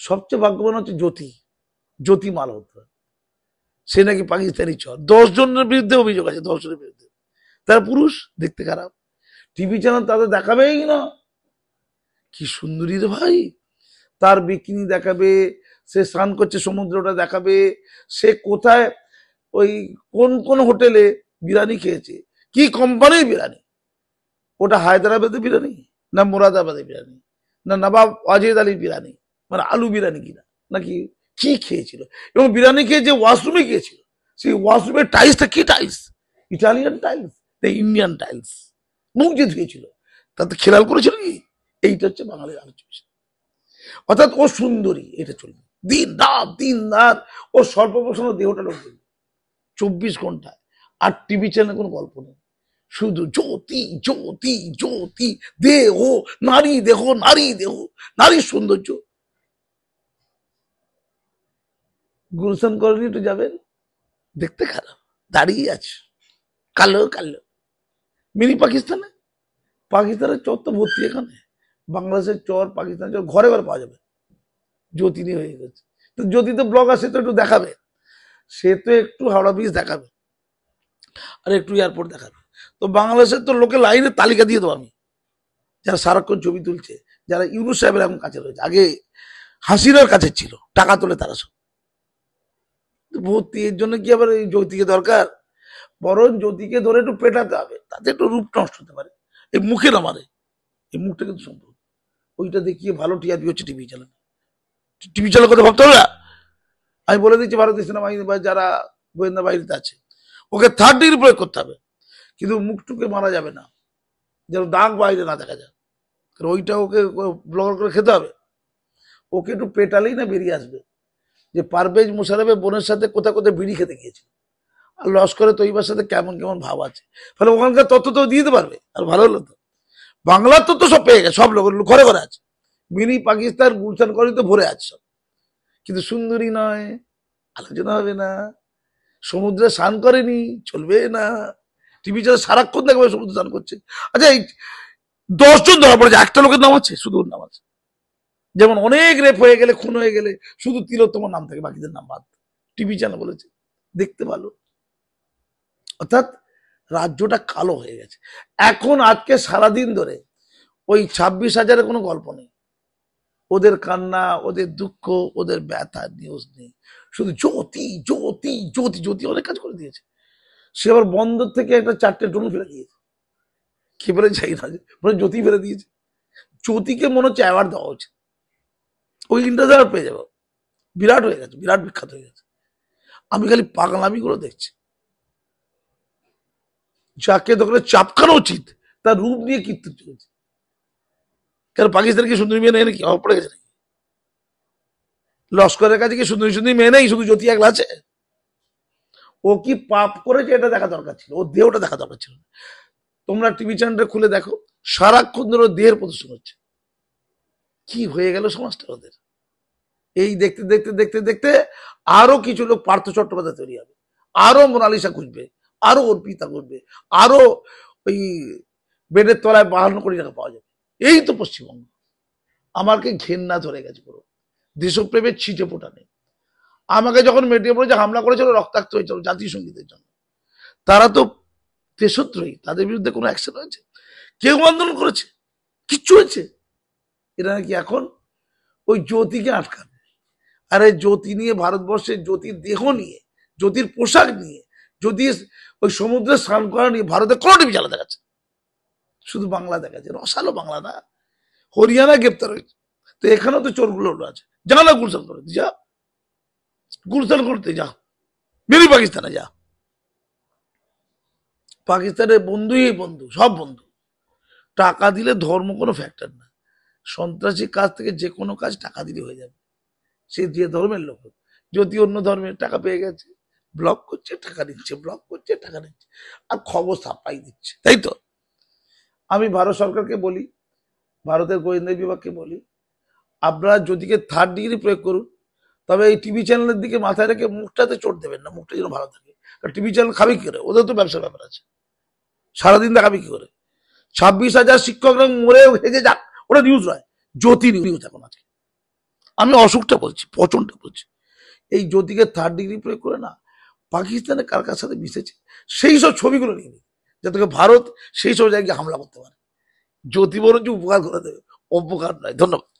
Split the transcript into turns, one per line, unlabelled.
সবচেয়ে ভাগ্যবান হচ্ছে জ্যোতি, জ্যোতি মালহোত্রা। সে নাকি পাকিস্তানি চর, 10 জনের বিরুদ্ধে অভিযোগ আছে, 10 জনের বিরুদ্ধে। তারা পুরুষ, দেখতে খারাপ, টিভি চ্যানেল তাদের দেখাবেই না। কি সুন্দরী রে ভাই, তার বিকিনি দেখাবে, সে স্নান করছে সমুদ্রটা দেখাবে, সে কোথায় ওই কোন কোন হোটেলে বিরিয়ানি খেয়েছে, কি কোম্পানির বিরিয়ানি, ওটা হায়দ্রাবাদের বিরিয়ানি না মোরাদাবাদের বিরিয়ানি না নবাব ওয়াজিদ আলীর বিরিয়ানি, মানে আলু বিরিয়ানি কিনা নাকি কি খেয়েছিল, এবং বিরিয়ানি খেয়ে যে ওয়াশরুমে গিয়েছিল সেই ওয়াশরুমের টাইলসটা কি টাইলস, ইটালিয়ান টাইলস না ইন্ডিয়ান টাইলস, মুখ যে ধুয়েছিল তাতে খেয়াল করেছিল কি? এইটা হচ্ছে বাঙালির আলোচ্য বিষয়। অর্থাৎ ও সুন্দরী, এটা চলবে দিন রাত, ও সর্বপ্রসন্ন দেহটা লোক 24 ঘন্টায়। আর টিভি চ্যানেলে কোনো গল্প নেই, শুধু জ্যোতি জ্যোতি জ্যোতি, দেহ নারী, দেহ নারী, দেহ নারীর সৌন্দর্য। গুলশান কলোনি একটু যাবেন, দেখতে খারাপ, দাঁড়িয়ে আছে কালো কালো। মিনি পাকিস্তানে, পাকিস্তানের চর তো ভর্তি, এখানে বাংলাদেশের চর, পাকিস্তানের চর ঘরে ঘরে পাওয়া যাবে। জ্যোতি নিয়ে হয়ে গেছে, তো জ্যোতি তো ব্লগ আছে, তো একটু দেখাবে, সে তো একটু হাওড়া ব্রিজ দেখাবে আর একটু এয়ারপোর্ট দেখাবে। তো বাংলাদেশের তো লোকে লাইনে তালিকা দিয়ে দেবো আমি, যারা সারাক্ষণ ছবি তুলছে, যারা ইউনুস সাহেবের এখন কাছে রয়েছে, আগে হাসিনার কাছে ছিল, টাকা তোলে তারা সব ভর্তি। এর জন্য কি আবার এই জ্যোতিকে দরকার? বরং জ্যোতিকে ধরে একটু পেটাতে হবে, তাতে একটু রূপ নষ্ট হতে পারে। এই মুখে না মারে, এই মুখটা কিন্তু সম্ভব, ওইটা দেখিয়ে ভালো টিআরপি হচ্ছে টিভি চ্যানেল। টিভি চ্যানেল কথা ভাবতে হবে না। আমি বলে দিচ্ছি, ভারতীয় সেনাবাহিনী বা যারা গোয়েন্দা বাহিনীতে আছে, ওকে 3rd ডিগ্রি প্রয়োগ করতে হবে, কিন্তু মুখটুকে মারা যাবে না, যেন দাগ বাইরে না দেখা যায়, কারণ ওইটা ওকে ব্লগার করে খেতে হবে। ওকে একটু পেটালেই না বেরিয়ে আসবে যে পারভেজ মুশারফের বোনের সাথে কোথায় কোথায় বিড়ি খেতে গিয়েছিল, আর লস্করে তৈবার সাথে কেমন কেমন ভাব আছে, ফলে ওখানকার তথ্য তো দিয়ে দিতে পারবে। আর ভালো হলো তো, বাংলার তথ্য সব পেয়ে গেছে, সব লোক ঘরে ঘরে আছে, মিনি পাকিস্তান গুলশান করি তো ভরে আছে সব। কিন্তু সুন্দরী নয়, আলোচনা হবে না, সমুদ্রে স্নান করেনি, চলবে না, টিভি চ্যানেল সারাক্ষণ দেখবে সমুদ্রে স্নান করছে। আচ্ছা, এই 10 জন ধরা পড়েছে, একটা লোকের নাম আছে, শুধু ওর নাম আছে। যেমন অনেক রেপ হয়ে গেলে, খুন হয়ে গেলে শুধু তিলোত্তমার নাম থাকে, বাকিদের নাম বাদ। টিভি চ্যানেল বলেছে, দেখতে ভালো। অর্থাৎ রাজ্যটা কালো হয়ে গেছে এখন। আজকে সারাদিন ধরে ওই 26,000-এর কোনো গল্প নেই, ওদের কান্না, ওদের দুঃখ, ওদের ব্যথা নিউজ নেই, শুধু জ্যোতি জ্যোতি জ্যোতি জ্যোতি অনেক কাজ করে দিয়েছে। সে আবার বন্দর থেকে একটা 4টে ড্রোন ফেলে দিয়েছে, কি বলে চাই না, মনে জ্যোতি ফেলে দিয়েছে। জ্যোতিকে মনে হচ্ছে অ্যাওয়ার্ড দেওয়া উচিত, ওই ইন্টারভিউ পেয়ে যাবো, বিরাট হয়ে গেছে, বিরাট বিখ্যাত হয়ে গেছে। আমি খালি পাগলামি করে দেখছি, যাকে দোকানে চাপকানো উচিত তার রূপ নিয়ে কীর্তন চলেছে। কেন পাকিস্তানকে সুন্দরী মেয়ে নেই নাকি, অভাব পড়ে গেছে নাকি? লস্করের কাছে কি সুন্দরী সুন্দরী মেয়ে নেই, শুধু জ্যোতি একলা আছে? ও কি পাপ করেছে এটা দেখা দরকার ছিল, ও দেহটা দেখা দরকার ছিল। তোমরা টিভি চ্যানেলটা খুলে দেখো, সারাক্ষণ ধরে দেহের প্রদর্শন হচ্ছে। কি হয়ে গেল সমাজটা ওদের? এই দেখতে দেখতে দেখতে দেখতে আরো কিছু লোক পার্থ চট্টোপাধ্যায় তৈরি হবে, আরো মোনালিসা খুঁজবে, আরো অর্পিতা করবে, আরো ওই বেডের তলায় 52 কোটি টাকা পাওয়া যাবে। এই তো পশ্চিমবঙ্গ। আমাকে ঘেন্না ধরে গেছে পুরো, দেশপ্রেমের ছিটে ফোটা নেই। আমাকে যখন মেটিয়ে পড়ে যে হামলা করেছিল, রক্তাক্ত হয়েছিল জাতীয় সঙ্গীতের জন্য, তারা তো দেশদ্রোহী, তাদের বিরুদ্ধে কোনো অ্যাকশন হয়েছে? কেউ আন্দোলন করেছে? কিচ্ছু হয়েছে? এরা নাকি এখন ওই জ্যোতিকে আটকাবে। আরে জ্যোতি নিয়ে, ভারতবর্ষের জ্যোতির দেহ নিয়ে, জ্যোতির পোশাক নিয়ে, জ্যোতির ওই সমুদ্রে স্নান করা নিয়ে ভারতে কোনো টিভি চ্যানেল দেখাচ্ছে, শুধু বাংলা দেখাচ্ছে। রসালো বাংলা না, হরিয়ানা গ্রেপ্তার হয়েছে, তো এখানেও তো চোরগুলো আছে, যা না গুলশান করতে যা, গুলশান করতে যা, মিনি পাকিস্তানে যা। পাকিস্তানের বন্ধুই বন্ধু, সব বন্ধু। টাকা দিলে ধর্ম কোনো ফ্যাক্টর না, সন্ত্রাসী কাজ থেকে যে কোনো কাজ টাকা দিলে হয়ে যাবে, সে যে ধর্মের লোক। যদি অন্য ধর্মের টাকা পেয়ে গেছে, ব্লক করছে, টাকা নিচ্ছে, ব্লক করছে, টাকা নিচ্ছে, আর খবর ছাপাই দিচ্ছে, তাই তো। আমি ভারত সরকারকে বলি, ভারতের গোয়েন্দা বিভাগকে বলি, আপনারা যদিকে 3rd ডিগ্রি প্রয়োগ করুন, তবে এই টিভি চ্যানেলের দিকে মাথায় রেখে মুখটাতে চোট দেবেন না, মুখটা যেন ভালো থাকে। কারণ টিভি চ্যানেল খাবে কি করে? ওদের তো ব্যবসার ব্যাপার আছে, সারাদিন দেখাবে কি করে? 26,000 শিক্ষকরা মরে হেজে যাক, ওটা নিউজ নয়, জ্যোতি নিউজ এখন আছে। আমি অসুখটা বলছি, পচনটা বলছি। এই জ্যোতিকে 3rd ডিগ্রি প্রয়োগ করে না পাকিস্তানে কার কার সাথে মিশেছে সেই সব ছবিগুলো নিয়ে নিই, যাতে করে ভারত সেই সব জায়গায় হামলা করতে পারে। জ্যোতি বরঞ্চ উপকার করে দেবে, অপকার নয়। ধন্যবাদ।